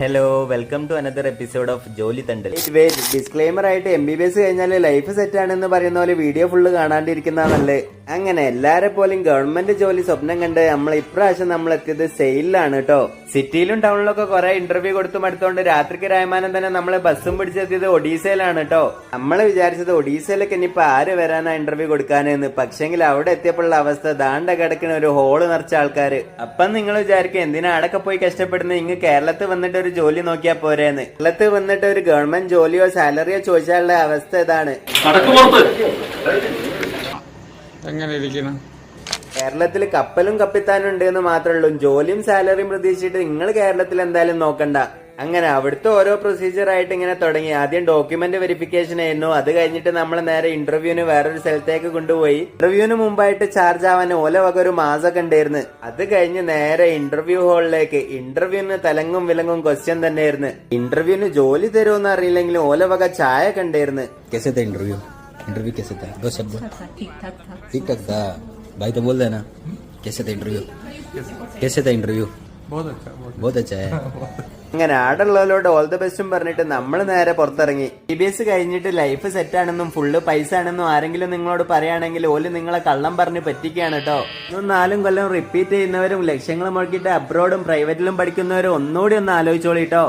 Hello welcome to another episode of ജോലി തണ്ടൽ. Disclaimer ആയിട്ട് MBBS കഴിഞ്ഞാൽ ലൈഫ് സെറ്റ് ആണെന്ന് പറയുന്ന പോലെ വീഡിയോ ഫുള്ള് കാണാണ്ടിരിക്കുന്നതാണല്ലേ. അങ്ങനെ എല്ലാരെ പോലും ഗവൺമെന്റ് ജോലി സ്വപ്നം കണ്ട് ഇപ്രാവശ്യം നമ്മൾ എത്തിയത് സെയിലാണ് കേട്ടോ. സിറ്റിയിലും ടൗണിലൊക്കെ കുറെ ഇന്റർവ്യൂ കൊടുത്തു മടുത്തോണ്ട് രാത്രിക്ക് രായമാനം തന്നെ നമ്മള് ബസ്സും പിടിച്ചെത്തിയത് ഒഡീസയിലാണ് കേട്ടോ. നമ്മള് വിചാരിച്ചത് ഒഡീസയിലൊക്കെ ഇനിയിപ്പോ ആര് വരാനാ ഇന്റർവ്യൂ കൊടുക്കാനെന്ന്. പക്ഷെങ്കിൽ അവിടെ എത്തിയപ്പോഴുള്ള അവസ്ഥ ദാണ്ട കിടക്കുന്ന ഒരു ഹോള് നിറച്ച ആൾക്കാര്. അപ്പം നിങ്ങൾ വിചാരിക്കും എന്തിനാ അടക്കെ പോയി കഷ്ടപ്പെടുന്നത്, ഇങ്ങ് കേരളത്തിൽ വന്നിട്ട് ഒരു ജോലി നോക്കിയാ പോരേന്ന്. കേരളത്തിൽ വന്നിട്ട് ഒരു ഗവൺമെന്റ് ജോലിയോ സാലറിയോ ചോദിച്ചാലുള്ള അവസ്ഥ ഇതാണ്. കേരളത്തിൽ കപ്പലും കപ്പിത്താനും ഉണ്ട് എന്ന് മാത്രമേ ഉള്ളൂ. ജോലിയും സാലറിയും പ്രതീക്ഷിച്ചിട്ട് നിങ്ങൾ കേരളത്തിൽ എന്തായാലും നോക്കണ്ട. അങ്ങനെ അവിടുത്തെ ഓരോ പ്രൊസീജിയർ ആയിട്ട് ഇങ്ങനെ തുടങ്ങി. ആദ്യം ഡോക്യുമെന്റ് വെരിഫിക്കേഷൻ ആയിരുന്നു. അത് കഴിഞ്ഞിട്ട് നമ്മൾ നേരെ ഇന്റർവ്യൂവിന് വേറൊരു സ്ഥലത്തേക്ക് കൊണ്ടുപോയി. ഇന്റർവ്യൂവിന് മുമ്പായിട്ട് ചാർജ് ആവാൻ ഓല വക ഒരു മാസമൊക്കെ ഉണ്ടായിരുന്നു. അത് കഴിഞ്ഞ് നേരെ ഇന്റർവ്യൂ ഹാളിലേക്ക്. ഇന്റർവ്യൂവിന് തലങ്ങും വിലങ്ങും ക്വസ്റ്റ്യൻ തന്നെയായിരുന്നു. ഇന്റർവ്യൂവിന് ജോലി തരുമെന്ന് അറിയില്ലെങ്കിലും ഓല വക ചായ ഒക്കെ ഉണ്ടായിരുന്നു. इंटरव्यू कैसे था? दो शब्द ठीक ठाक था भाई, तो बोल देना कैसे था इंटरव्यू? कैसे था इंटरव्यू? बहुत अच्छा है. അങ്ങനെ ആടുള്ളവരോട് ഓൾ ദ ബെസ്റ്റും പറഞ്ഞിട്ട് നമ്മൾ നേരെ പുറത്തിറങ്ങി. MBBS കഴിഞ്ഞിട്ട് ലൈഫ് സെറ്റ് ആണെന്നും ഫുള്ള് പൈസ ആണെന്നും ആരെങ്കിലും നിങ്ങളോട് പറയുകയാണെങ്കിൽ ഓല് നിങ്ങളെ കള്ളം പറഞ്ഞ് പറ്റിക്കുകയാണ് കേട്ടോ. 4 കൊല്ലം റിപ്പീറ്റ് ചെയ്യുന്നവരും ലക്ഷ്യങ്ങൾ മുടക്കിയിട്ട് അബ്രോഡും പ്രൈവറ്റിലും പഠിക്കുന്നവരും ഒന്നുകൂടി ഒന്ന് ആലോചിച്ചോളിട്ടോ.